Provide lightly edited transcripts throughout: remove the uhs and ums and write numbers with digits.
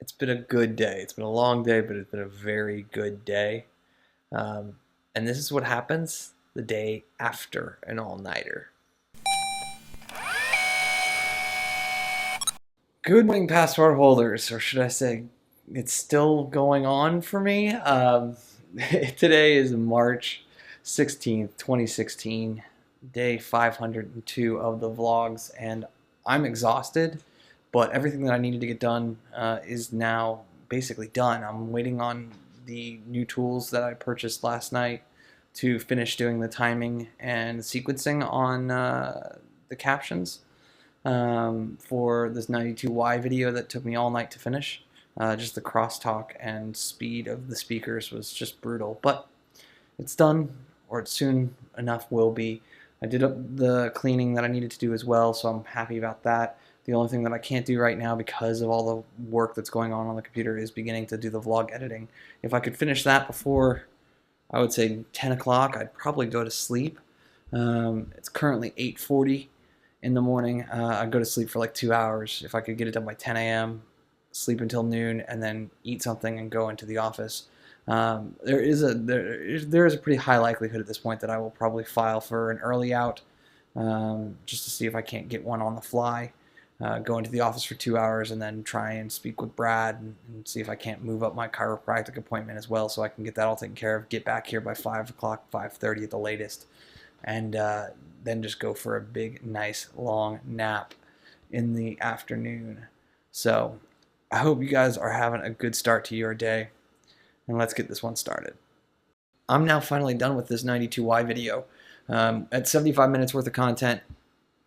It's been a good day. It's been a long day, but it's been a very good day. Um, and this is what happens the day after an all-nighter. Good morning, passport holders, or should I say, it's still going on for me. Today is March 16th, 2016, day 502 of the vlogs, and I'm exhausted, but everything that I needed to get done is now basically done. I'm waiting on the new tools that I purchased last night to finish doing the timing and sequencing on the captions for this 92Y video that took me all night to finish. Just the crosstalk and speed of the speakers was just brutal, but it's done, or it soon enough will be. I did the cleaning that I needed to do as well, so I'm happy about that. The only thing that I can't do right now because of all the work that's going on the computer is beginning to do the vlog editing. If I could finish that before, I would say 10 o'clock, I'd probably go to sleep. It's currently 8:40 in the morning. I'd go to sleep for like 2 hours. If I could get it done by 10 a.m., sleep until noon, and then eat something and go into the office. There is a pretty high likelihood at this point that I will probably file for an early out, just to see if I can't get one on the fly. Go into the office for 2 hours and then try and speak with Brad and see if I can't move up my chiropractic appointment as well, so I can get that all taken care of. Get back here by 5 o'clock, 5:30 at the latest, and then just go for a big, nice, long nap in the afternoon. So I hope you guys are having a good start to your day, and let's get this one started. I'm now finally done with this 92Y video. At 75 minutes worth of content,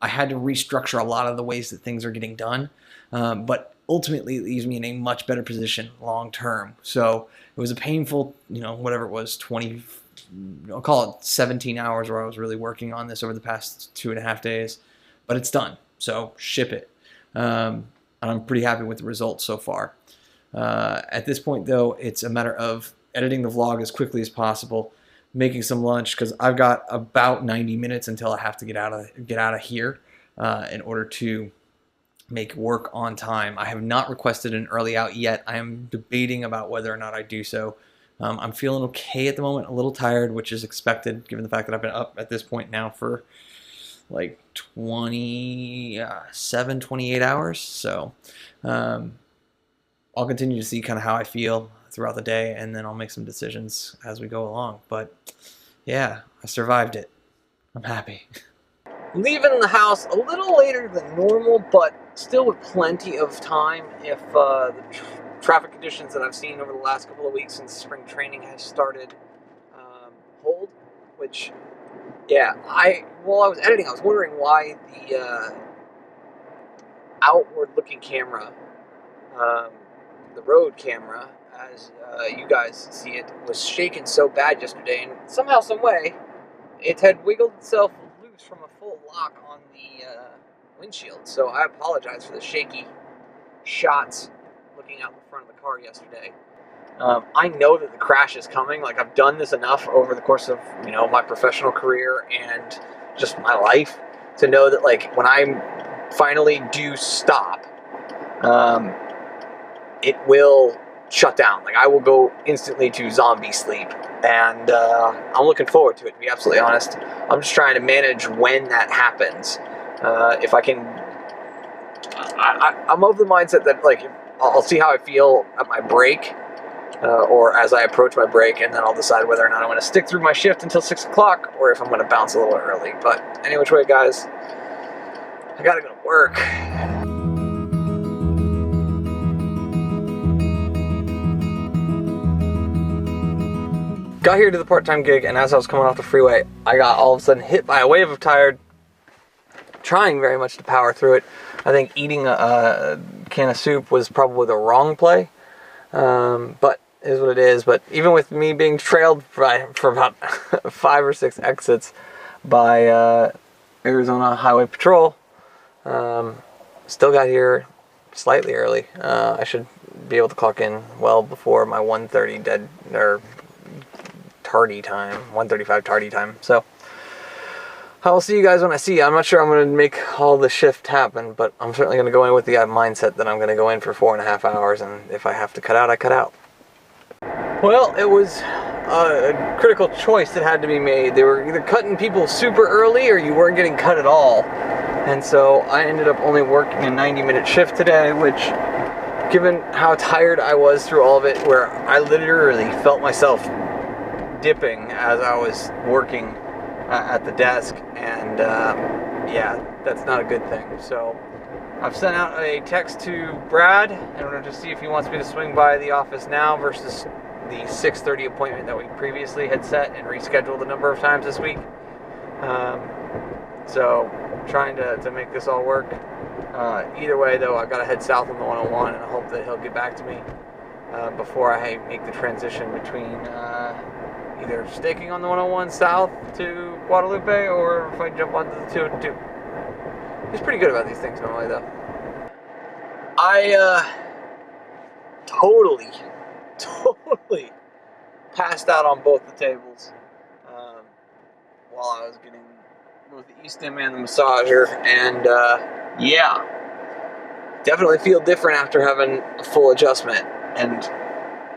I had to restructure a lot of the ways that things are getting done, but ultimately it leaves me in a much better position long term. So it was a painful, whatever it was, 20, I'll call it 17 hours where I was really working on this over the past 2.5 days, but it's done. So ship it. And I'm pretty happy with the results so far. At this point, though, it's a matter of editing the vlog as quickly as possible, making some lunch, because I've got about 90 minutes until I have to get out of here in order to make work on time. I have not requested an early out yet. I am debating about whether or not I do so. I'm feeling okay at the moment, a little tired, which is expected given the fact that I've been up at this point now for like 27, 28 hours. So I'll continue to see kind of how I feel throughout the day, and then I'll make some decisions as we go along. But yeah, I survived it. I'm happy. Leaving the house a little later than normal, but still with plenty of time if the traffic conditions that I've seen over the last couple of weeks since spring training has started hold, which, yeah, while I was editing, I was wondering why the outward-looking camera, the road camera, as you guys see it, was shaking so bad yesterday, and somehow, some way, it had wiggled itself loose from a full lock on the windshield. So I apologize for the shaky shots looking out the front of the car yesterday. I know that the crash is coming. Like, I've done this enough over the course of my professional career and just my life to know that, like, when I finally do stop, it will shut down. Like, I will go instantly to zombie sleep, and I'm looking forward to it, to be absolutely honest. I'm just trying to manage when that happens. If I can, I'm of the mindset that, like, I'll see how I feel at my break, or as I approach my break, and then I'll decide whether or not I'm going to stick through my shift until 6 o'clock, or if I'm going to bounce a little early. But any which way, guys, I gotta go to work. Got here to the part-time gig, and as I was coming off the freeway, I got all of a sudden hit by a wave of tired, trying very much to power through it. I think eating a can of soup was probably the wrong play, but it is what it is. But even with me being trailed for about 5 or 6 exits by Arizona Highway Patrol, still got here slightly early. I should be able to clock in well before my 1:30 tardy time, 1:35 tardy time. So I'll see you guys when I see you. I'm not sure I'm going to make all the shift happen, but I'm certainly going to go in with the mindset that I'm going to go in for 4.5 hours, and if I have to cut out, I cut out. Well, it was a critical choice that had to be made. They were either cutting people super early or you weren't getting cut at all. And so I ended up only working a 90-minute shift today, which, given how tired I was through all of it, where I literally felt myself dipping as I was working at the desk, and yeah, that's not a good thing. So I've sent out a text to Brad in order to see if he wants me to swing by the office now versus the 6:30 appointment that we previously had set and rescheduled a number of times this week. So trying to make this all work. Either way, though, I gotta head south on the 101, and I hope that he'll get back to me before I make the transition between either staking on the 101 south to Guadalupe, or if I jump onto the 202. He's pretty good about these things normally, though. I totally passed out on both the tables while I was getting both the e-stim and the massager, and yeah, definitely feel different after having a full adjustment, and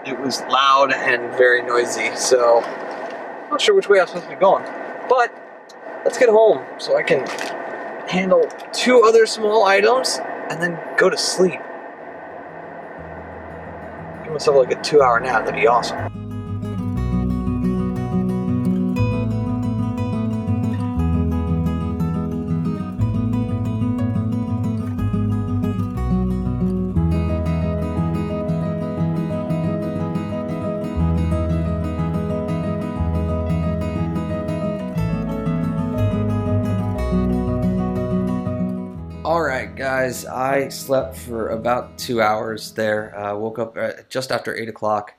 it was loud and very noisy, so I'm not sure which way I'm supposed to be going, but let's get home so I can handle 2 other small items and then go to sleep. Give myself like a 2-hour nap, that'd be awesome. Alright guys, I slept for about 2 hours there. Woke up just after 8 o'clock.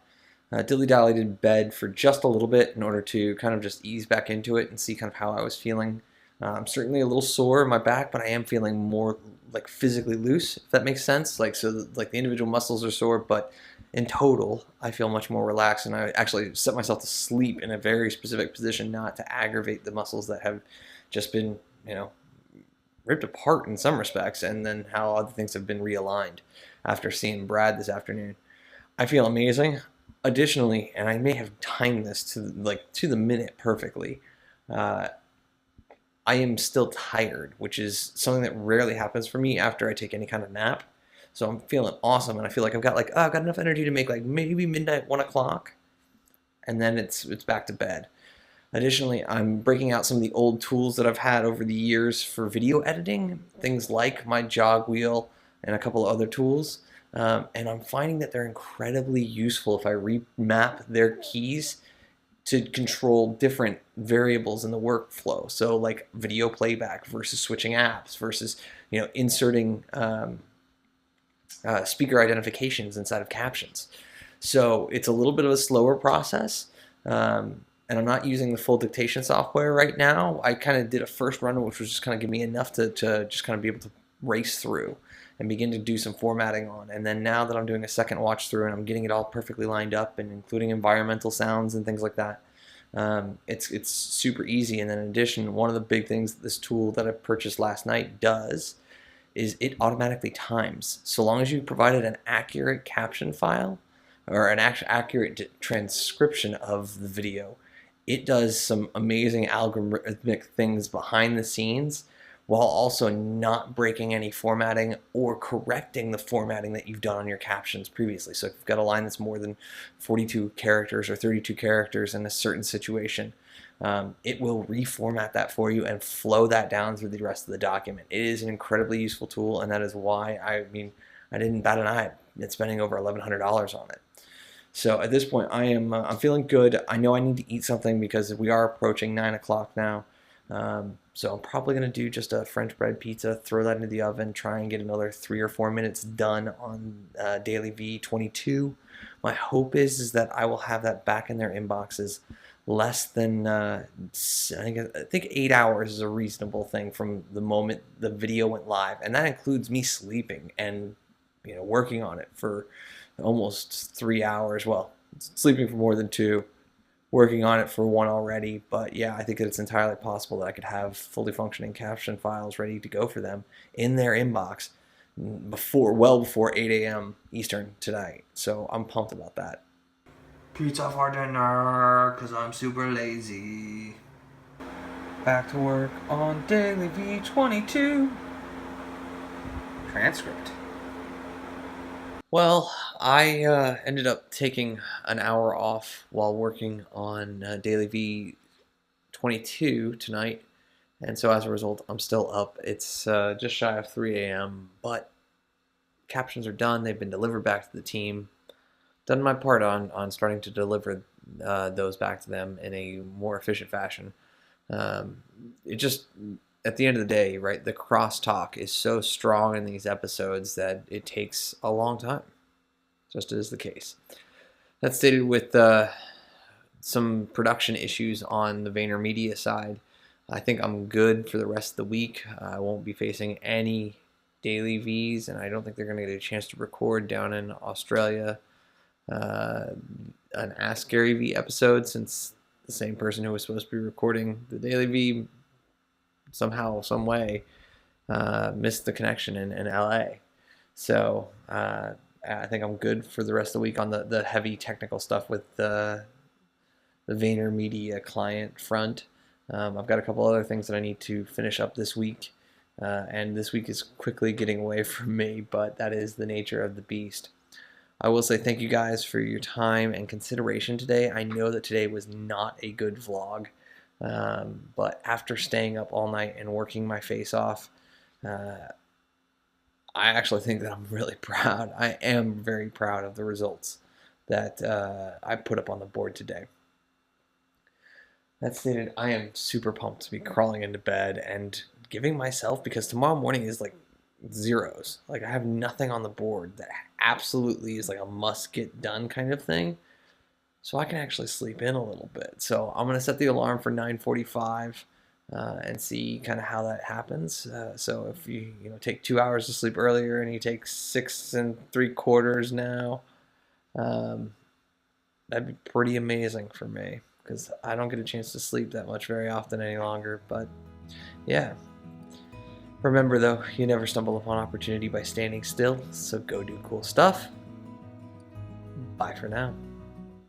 Dilly-dallied in bed for just a little bit in order to kind of just ease back into it and see kind of how I was feeling. I'm certainly a little sore in my back, but I am feeling more like physically loose, if that makes sense. Like the individual muscles are sore, but in total, I feel much more relaxed, and I actually set myself to sleep in a very specific position, not to aggravate the muscles that have just been, ripped apart in some respects, and then how other things have been realigned after seeing Brad this afternoon. I feel amazing. Additionally, and I may have timed this to the minute perfectly, I am still tired, which is something that rarely happens for me after I take any kind of nap. So I'm feeling awesome, and I feel like I've got enough energy to make like maybe midnight, 1 o'clock, and then it's back to bed. Additionally, I'm breaking out some of the old tools that I've had over the years for video editing, things like my jog wheel and a couple of other tools, and I'm finding that they're incredibly useful if I remap their keys to control different variables in the workflow. So like video playback versus switching apps versus inserting speaker identifications inside of captions. So it's a little bit of a slower process. And I'm not using the full dictation software right now. I kind of did a first run, which was just kind of give me enough to just kind of be able to race through and begin to do some formatting on. And then now that I'm doing a second watch through and I'm getting it all perfectly lined up and including environmental sounds and things like that, it's super easy. And then in addition, one of the big things that this tool that I purchased last night does is it automatically times. So long as you provided an accurate caption file or an accurate transcription of the video, it does some amazing algorithmic things behind the scenes while also not breaking any formatting or correcting the formatting that you've done on your captions previously. So if you've got a line that's more than 42 characters or 32 characters in a certain situation, it will reformat that for you and flow that down through the rest of the document. It is an incredibly useful tool, and that is why I didn't bat an eye at spending over $1,100 on it. So at this point, I'm feeling good. I know I need to eat something because we are approaching 9 o'clock now. So I'm probably going to do just a French bread pizza, throw that into the oven, try and get another 3 or 4 minutes done on Daily V22. My hope is that I will have that back in their inboxes less than, I think 8 hours is a reasonable thing from the moment the video went live. And that includes me sleeping and working on it for almost 3 hours. Well, sleeping for more than 2, working on it for one already. But yeah, I think that it's entirely possible that I could have fully functioning caption files ready to go for them in their inbox well before 8 a.m. Eastern tonight. So I'm pumped about that. Pizza for dinner, because I'm super lazy. Back to work on Daily V22. Transcript. Well, I ended up taking an hour off while working on Daily V22 tonight. And so as a result, I'm still up. It's just shy of 3 a.m., but captions are done. They've been delivered back to the team. Done my part on starting to deliver those back to them in a more efficient fashion. It just, at the end of the day, right, the crosstalk is so strong in these episodes that it takes a long time, just as the case. That's stated with some production issues on the VaynerMedia side. I think I'm good for the rest of the week. I won't be facing any daily Vs, and I don't think they're going to get a chance to record down in Australia an Ask Gary V episode, since the same person who was supposed to be recording the Daily V somehow, some way, missed the connection in LA. So I think I'm good for the rest of the week on the heavy technical stuff with the VaynerMedia client front. I've got a couple other things that I need to finish up this week, and this week is quickly getting away from me, but that is the nature of the beast. I will say thank you guys for your time and consideration today. I know that today was not a good vlog, but after staying up all night and working my face off, I actually think that I'm really proud. I am very proud of the results that I put up on the board today. That stated, I am super pumped to be crawling into bed and giving myself, because tomorrow morning is like zeros. Like, I have nothing on the board that absolutely is like a must get done kind of thing. So I can actually sleep in a little bit. So I'm going to set the alarm for 9:45 and see kind of how that happens. So if you take 2 hours to sleep earlier and you take 6 3/4 now, that'd be pretty amazing for me, because I don't get a chance to sleep that much very often any longer. But yeah. Remember though, you never stumble upon opportunity by standing still, so go do cool stuff. Bye for now.